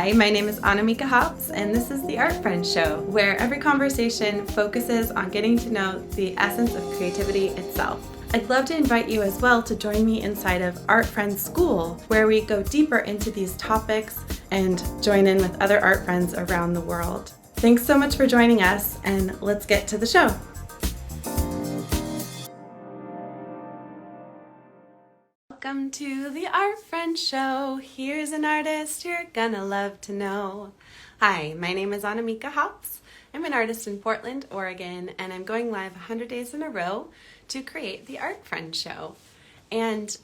Hi, my name is Annamieka Hops, and this is the Art Friends Show, where every conversation focuses on getting to know the essence of creativity itself. I'd love to invite you as well to join me inside of Art Friends School, where we go deeper into these topics and join in with other art friends around the world. Thanks so much for joining us, and let's get to the show. Welcome to the Art Friends Show. Here's an artist you're gonna love to know. Hi, my name is Annamieka Hops. I'm an artist in Portland, Oregon, and I'm going live 100 days in a row to create the Art Friends Show. And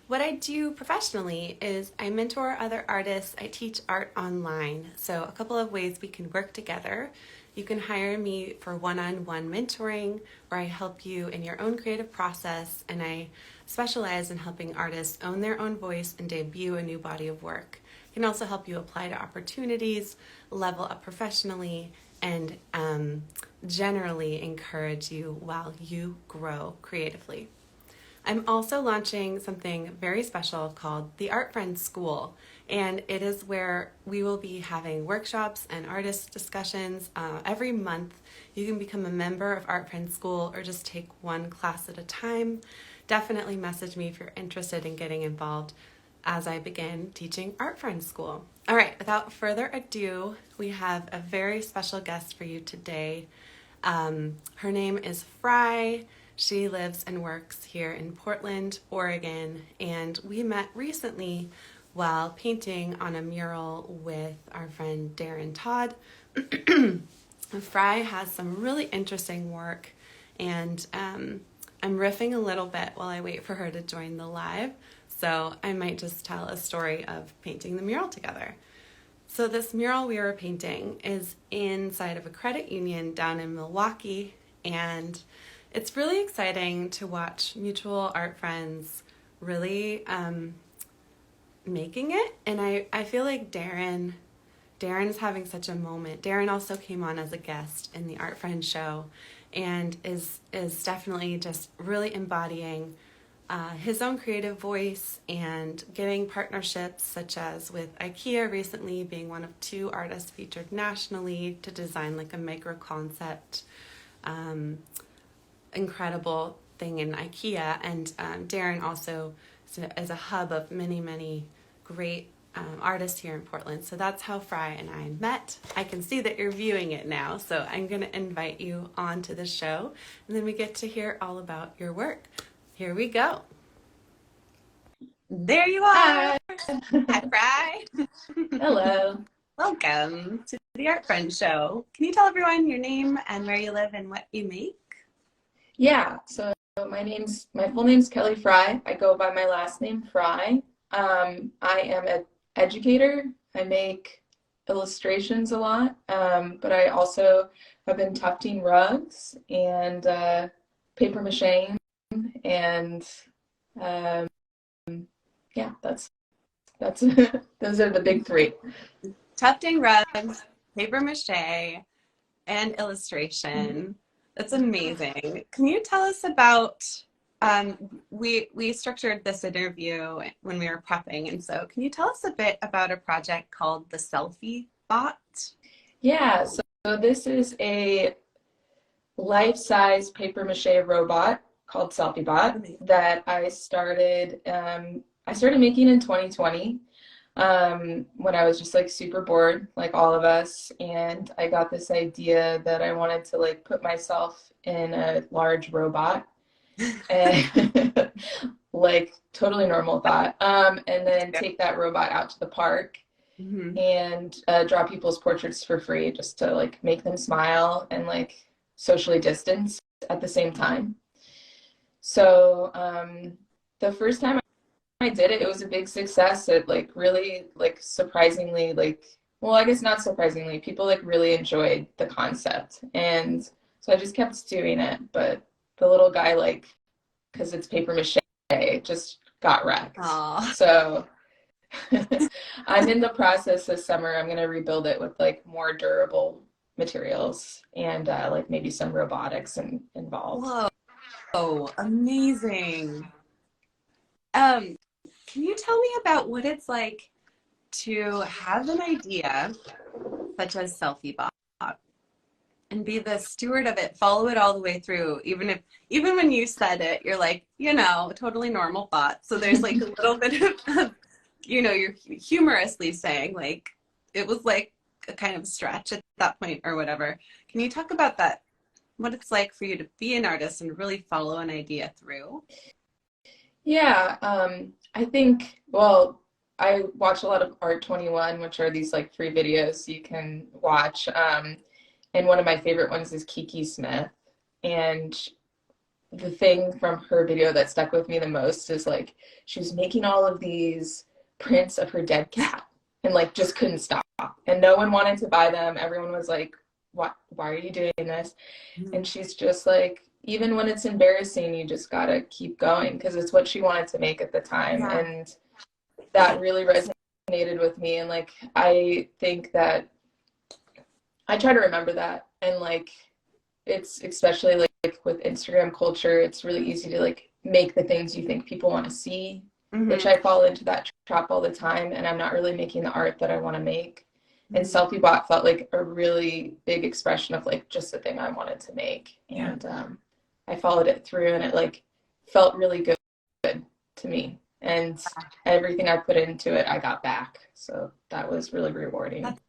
what I do professionally is I mentor other artists. I teach art online. So a couple of ways we can work together. You can hire me for one-on-one mentoring, where I help you in your own creative process, and I specialize in helping artists own their own voice and debut a new body of work. I can also help you apply to opportunities, level up professionally, and generally encourage you while you grow creatively. I'm also launching something very special called the Art Friends School, and it is where we will be having workshops and artist discussions every month. You can become a member of Art Friends School or just take one class at a time. Definitely message me if you're interested in getting involved as I begin teaching Art Friends School. All right, without further ado, we have a very special guest for you today. Her name is Fry. She lives and works here in Portland, Oregon, and we met recently while painting on a mural with our friend Darren Todd. Fry has some really interesting work, and I'm riffing a little bit while I wait for her to join the live, so I might just tell a story of painting the mural together. So this mural we were painting is inside of a credit union down in Milwaukee, and it's really exciting to watch mutual art friends really making it. And I feel like Darren's having such a moment. Darren also came on as a guest in the Art Friends Show and is definitely just really embodying his own creative voice and getting partnerships such as with IKEA recently, being one of 2 artists featured nationally to design like a micro concept incredible thing in IKEA. And Darren also is a hub of many great artists here in Portland. So that's how Fry and I met. I can see that you're viewing it now, so I'm going to invite you onto the show, and then we get to hear all about your work. Here we go. There you are. Hi, Fry. Hello. Welcome to the Art Friends Show. Can you tell everyone your name and where you live and what you make? Yeah, so my full name's Kelly Fry. I go by my last name Fry. I am an educator. I make illustrations a lot, but I also have been tufting rugs and paper mache, and yeah, that's those are the big 3. Tufting rugs, paper mache, and illustration. That's amazing. Can you tell us about, we structured this interview when we were prepping, and so can you tell us a bit about a project called the Selfie Bot? Yeah, so this is a life-size paper mache robot called Selfie Bot that I started making in 2020 when I was just like super bored, like all of us, and I got this idea that I wanted to like put myself in a large robot and like totally normal thought, and then take that robot out to the park and draw people's portraits for free, just to like make them smile and like socially distance at the same time. So the first time I did it, it was a big success. It like really like surprisingly, like, well, I guess not surprisingly, people like really enjoyed the concept, and so I just kept doing it. But the little guy, like, because it's paper mache, just got wrecked. Aww. So I'm in the process this summer. I'm gonna rebuild it with like more durable materials and like maybe some robotics involved. Whoa, amazing. Can you tell me about what it's like to have an idea such as Selfie Bot and be the steward of it, follow it all the way through, even when you said it, you're like, totally normal thought. So there's like a little bit of you're humorously saying like it was like a kind of stretch at that point or whatever. Can you talk about that? What it's like for you to be an artist and really follow an idea through? Yeah, I think, well, I watch a lot of Art 21, which are these like free videos you can watch. And one of my favorite ones is Kiki Smith. And the thing from her video that stuck with me the most is like she was making all of these prints of her dead cat and like just couldn't stop. And no one wanted to buy them. Everyone was like, why are you doing this? And she's just like, even when it's embarrassing, you just gotta keep going because it's what she wanted to make at the time. Yeah. And that really resonated with me. And like, I think that I try to remember that. And like, it's especially like with Instagram culture, it's really easy to like make the things you think people want to see, which I fall into that trap all the time. And I'm not really making the art that I want to make. And Selfie Bot felt like a really big expression of like just the thing I wanted to make. And I followed it through and it like felt really good to me. And everything I put into it, I got back. So that was really rewarding. That's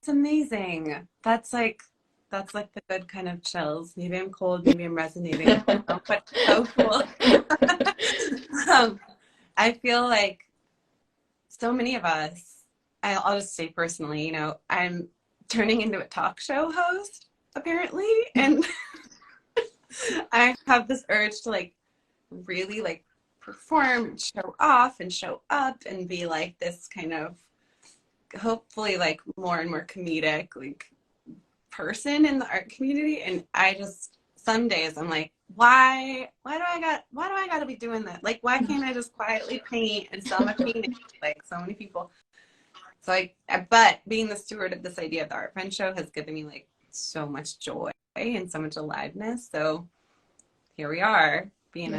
amazing. That's like the good kind of chills. Maybe I'm cold, maybe I'm resonating, but so cool. I feel like so many of us, I'll just say personally, I'm turning into a talk show host apparently, and I have this urge to like really like perform, show off and show up and be like this kind of hopefully like more and more comedic like person in the art community. And I just some days I'm like, why do I gotta be doing that? Like, why can't I just quietly paint and sell my painting like so many people? So but being the steward of this idea of the Art Friend Show has given me like so much joy and so much aliveness. So here we are being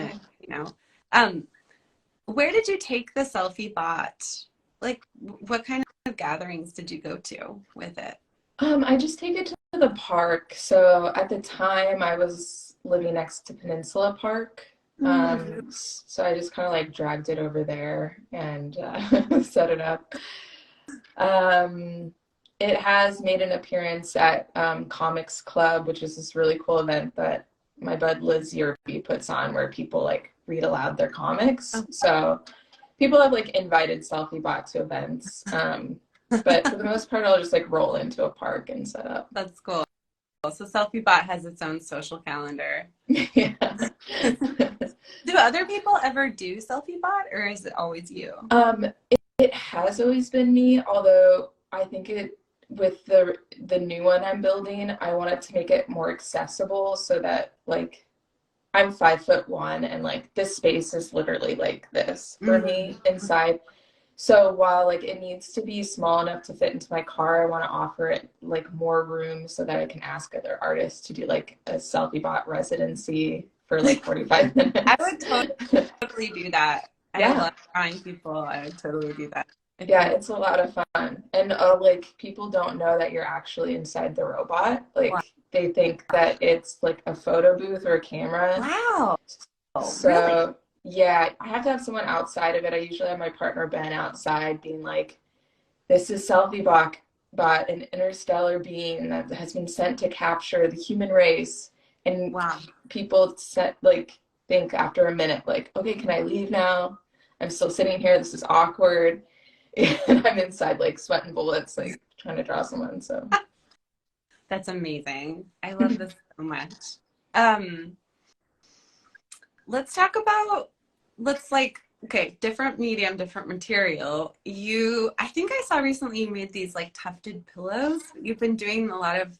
where did you take the Selfie Bot? Like, what kind of gatherings did you go to with it? I just take it to the park. So at the time I was living next to Peninsula Park. So I just kind of like dragged it over there and set it up. It has made an appearance at Comics Club, which is this really cool event that my bud Liz Yerby puts on where people like read aloud their comics. So people have like invited Selfie Bot to events. But for the most part, I'll just like roll into a park and set up. That's cool. So Selfie Bot has its own social calendar. Yeah. Do other people ever do Selfie Bot, or is it always you? It has always been me, although I think with the new one I'm building, I wanted to make it more accessible so that like I'm 5'1" and like this space is literally like this for me inside. So while like it needs to be small enough to fit into my car, I want to offer it like more room so that I can ask other artists to do like a Selfie Bot residency for like 45 minutes. I would totally do that. I love drawing people. I would totally do that. Yeah, it's a lot of fun. And like people don't know that you're actually inside the robot. Like they think that it's like a photo booth or a camera. Wow. So really? Yeah, I have to have someone outside of it. I usually have my partner Ben outside being like, this is Selfie Bot, an interstellar being that has been sent to capture the human race. And people think after a minute, like, okay, can I leave now? I'm still sitting here. This is awkward. And I'm inside like sweating bullets, like trying to draw someone. So that's amazing. I love this so much. Let's talk about different medium, different material. I think I saw recently you made these like tufted pillows. You've been doing a lot of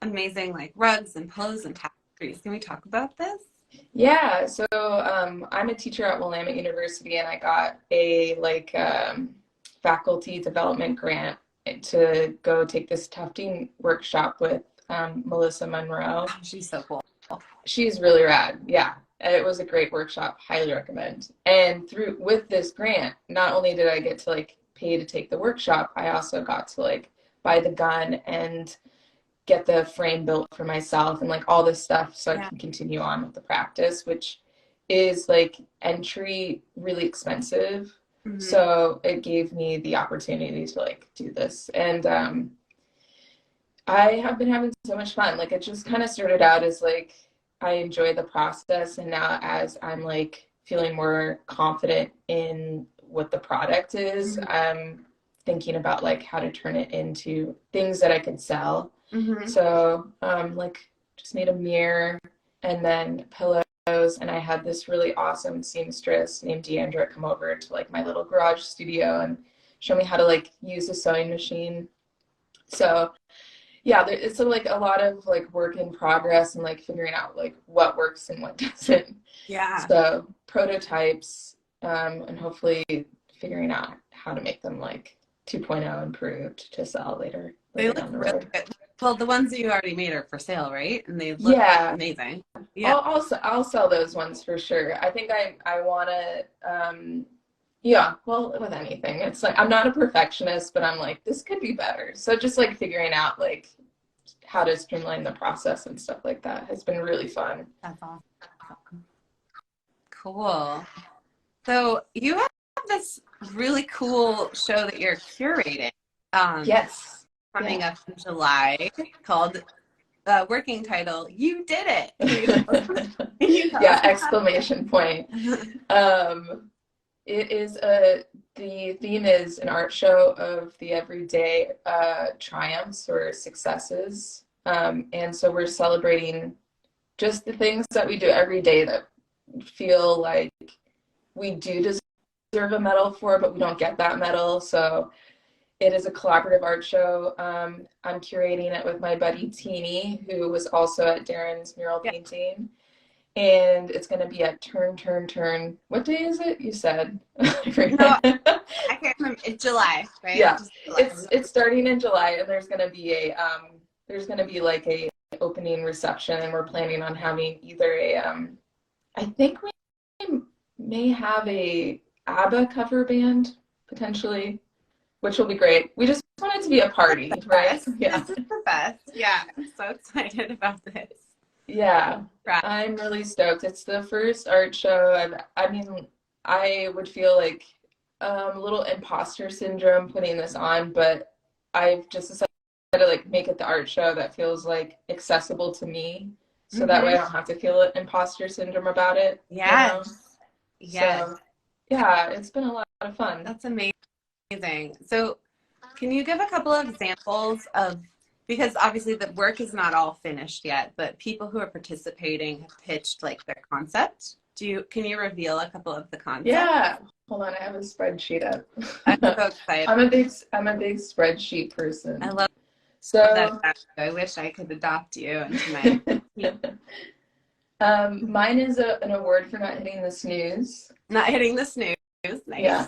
amazing like rugs and pillows and tapestries. Can we talk about this? Yeah, so I'm a teacher at Willamette University, and I got a faculty development grant to go take this tufting workshop with Melissa Monroe. Oh, she's so cool. She's really rad. Yeah, it was a great workshop. Highly recommend. And with this grant, not only did I get to like pay to take the workshop, I also got to like buy the gun and get the frame built for myself and like all this stuff so I can continue on with the practice, which is like entry really expensive. So it gave me the opportunity to like do this. And I have been having so much fun. Like it just kind of started out as like I enjoy the process, and now as I'm like feeling more confident in what the product is, I'm thinking about like how to turn it into things that I can sell. So like just made a mirror and then pillows, and I had this really awesome seamstress named Deandra come over to like my little garage studio and show me how to like use a sewing machine. So yeah, it's like a lot of like work in progress and like figuring out like what works and what doesn't. Yeah. So prototypes, and hopefully figuring out how to make them like 2.0 improved to sell later They look down the really road. good. Well, the ones that you already made are for sale, right? And they look amazing. Yeah. I'll sell those ones for sure. I think I want to yeah, well, with anything, it's like I'm not a perfectionist, but I'm like this could be better. So just like figuring out like how to streamline the process and stuff like that has been really fun. That's awesome. Cool. So you have this really cool show that you're curating. Yes. Coming up in July called working title, You Did It. Yeah, exclamation point. It is the theme is an art show of the everyday triumphs or successes. And so we're celebrating just the things that we do every day that feel like we do deserve a medal for, but we don't get that medal. So it is a collaborative art show. I'm curating it with my buddy Teeny, who was also at Darren's mural painting. And it's going to be at turn. What day is it? You said. No, I can't remember. It's July, right? Yeah, July. it's starting in July, and there's going to be like a opening reception, and we're planning on having either I think we may have a ABBA cover band potentially, which will be great. We just want it to be a party, right? Yeah. This is the best. Yeah, I'm so excited about this. Yeah, I'm really stoked. It's the first art show. I mean, I would feel like a little imposter syndrome putting this on, but I've just decided to like make it the art show that feels like accessible to me, so that way I don't have to feel imposter syndrome about it. Yes. You know? Yes. So, yeah, it's been a lot of fun. That's amazing. So, can you give a couple of examples of, because obviously the work is not all finished yet, but people who are participating have pitched like their concept. Can you reveal a couple of the concepts? Yeah. Hold on, I have a spreadsheet up. I'm so excited. I'm a big spreadsheet person. I love that. I wish I could adopt you into my mine is an award for not hitting the snooze. Not hitting the snooze. Nice. Yeah.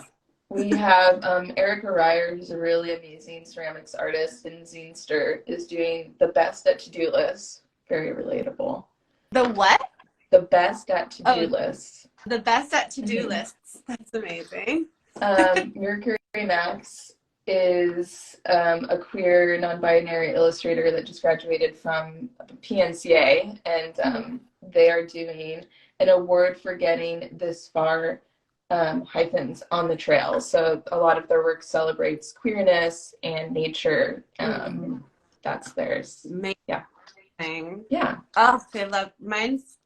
We have Erica Ryer, who's a really amazing ceramics artist in Zinster, is doing the best at to-do lists. Very relatable. The what? The best at to-do lists. The best at to-do lists. That's amazing. Mercury Max is a queer non-binary illustrator that just graduated from PNCA, and they are doing an award for getting this far hyphens on the trail. So a lot of their work celebrates queerness and nature. That's theirs. Yeah. Yeah. Oh, I love mine's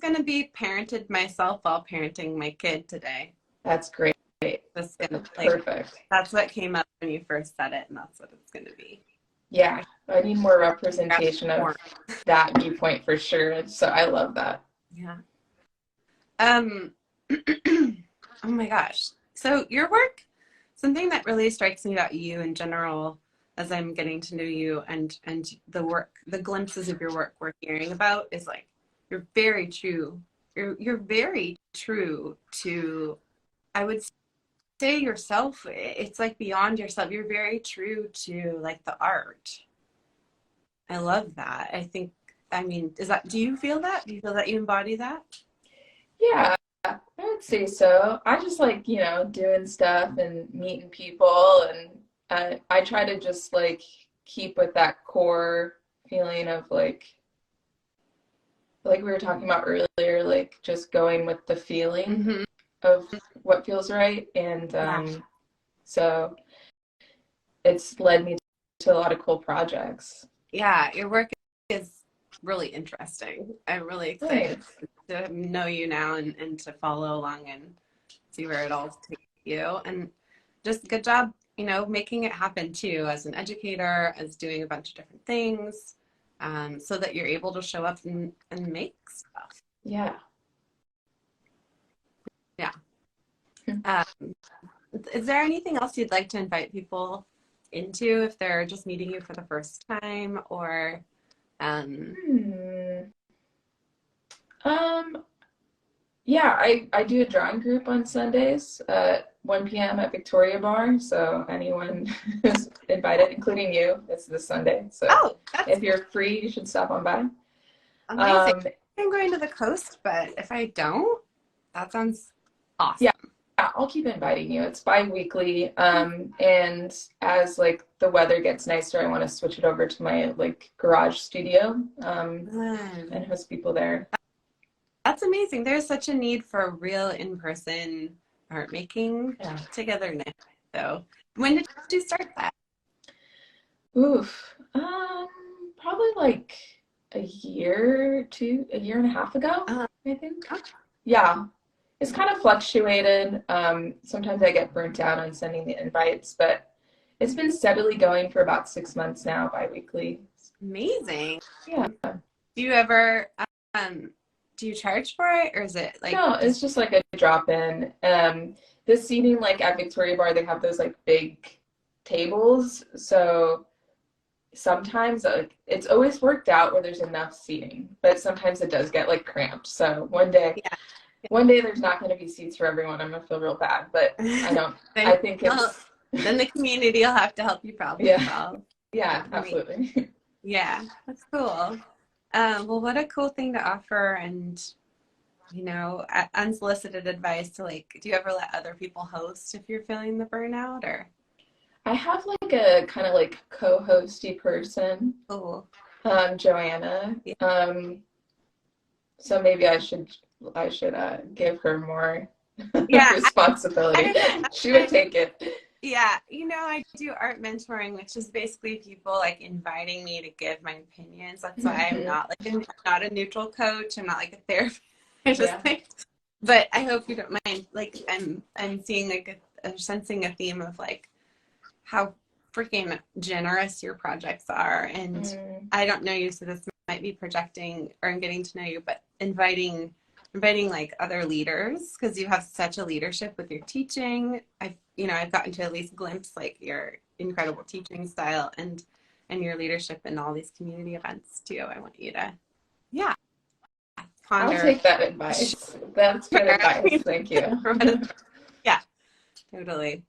gonna be parented myself while parenting my kid today. That's great. That's gonna perfect. That's what came up when you first said it, and that's what it's gonna be. Yeah. I need more representation of that viewpoint for sure. So I love that. Yeah. Oh my gosh. So your work, something that really strikes me about you in general as I'm getting to know you and the work, the glimpses of your work we're hearing about is like you're very true. You're very true to, I would say, yourself. It's like beyond yourself. You're very true to like the art. I love that. Do you feel that? Do you feel that you embody that? Yeah, I would would say so. I just like, doing stuff and meeting people, and I try to just like keep with that core feeling of like we were talking about earlier, like just going with the feeling Mm-hmm. of what feels right. And Yeah. so it's led me to a lot of cool projects. Yeah, your work is really interesting. I'm really excited Thanks. to know you now and to follow along and see where it all takes you. And just good job, making it happen too, as an educator, as doing a bunch of different things, so that you're able to show up and make stuff. Yeah. Yeah. Um, is there anything else you'd like to invite people into if they're just meeting you for the first time, or Hmm. Um, yeah, I do a drawing group on Sundays at 1 p.m. at Victoria Bar, so anyone is invited, including you. It's this Sunday, so oh, that's if you're free, you should stop on by. amazing. Um, I'm going to the coast, but if I don't, that sounds yeah, awesome. I'll keep inviting you. It's bi-weekly, and as like the weather gets nicer, I want to switch it over to my like garage studio, and host people there. That's amazing. There's such a need for real in-person art making Yeah. togetherness. So, when did you start that? Oof. Probably like a year and a half ago, Uh, I think. Yeah. It's kind of fluctuated. Sometimes I get burnt out on sending the invites, but it's been steadily going for about 6 months now, bi-weekly. Amazing. Yeah. Do you ever um do you charge for it, or is it like No, it's just just like a drop in. The seating, like at Victoria Bar, they have those like big tables. So sometimes it's always worked out where there's enough seating, but sometimes it does get like cramped. So yeah. one day there's not going to be seats for everyone. I'm gonna feel real bad, but I don't. then I think it's then the community will have to help you problem yeah, solve. yeah, That's amazing. absolutely. Yeah, that's cool. Well, what a cool thing to offer, and unsolicited advice to like, do you ever let other people host if you're feeling the burnout or? I have like a kind of like co-hosty person, Oh, Joanna. yeah. So maybe I should give her more Yeah, I responsibility. don't know. She would take it. Yeah, I do art mentoring, which is basically people like inviting me to give my opinions. That's why I'm Mhm. not like I'm not a neutral coach. I'm not like a therapist. I just Yeah. like, but I hope you don't mind. Like I'm seeing like sensing a theme of like how freaking generous your projects are. And Mm, I don't know you, so this might be projecting or I'm getting to know you, but inviting like other leaders because you have such a leadership with your teaching. I've gotten to at least glimpse like your incredible teaching style and your leadership in all these community events too. I want you to, yeah, I'll ponder. take that advice. That's good advice. Thank you. Yeah, totally.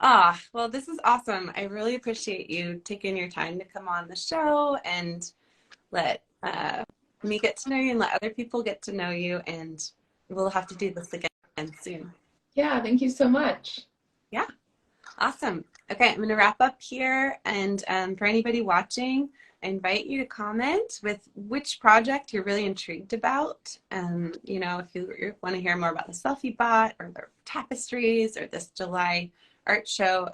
Ah, well, this is awesome. I really appreciate you taking your time to come on the show and let me get to know you and let other people get to know you. And we'll have to do this again soon. Yeah, thank you so much. Yeah, awesome. Okay, I'm going to wrap up here. And for anybody watching, I invite you to comment with which project you're really intrigued about. If you want to hear more about the Selfie Bot or the tapestries or this July art show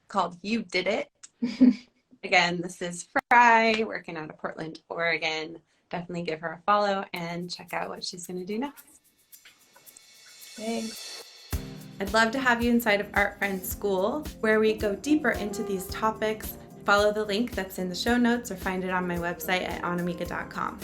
called You Did It. Again, this is Fry working out of Portland, Oregon. Definitely give her a follow and check out what she's going to do next. Thanks. I'd love to have you inside of Art Friends School, where we go deeper into these topics. Follow the link that's in the show notes or find it on my website at annamieka.com.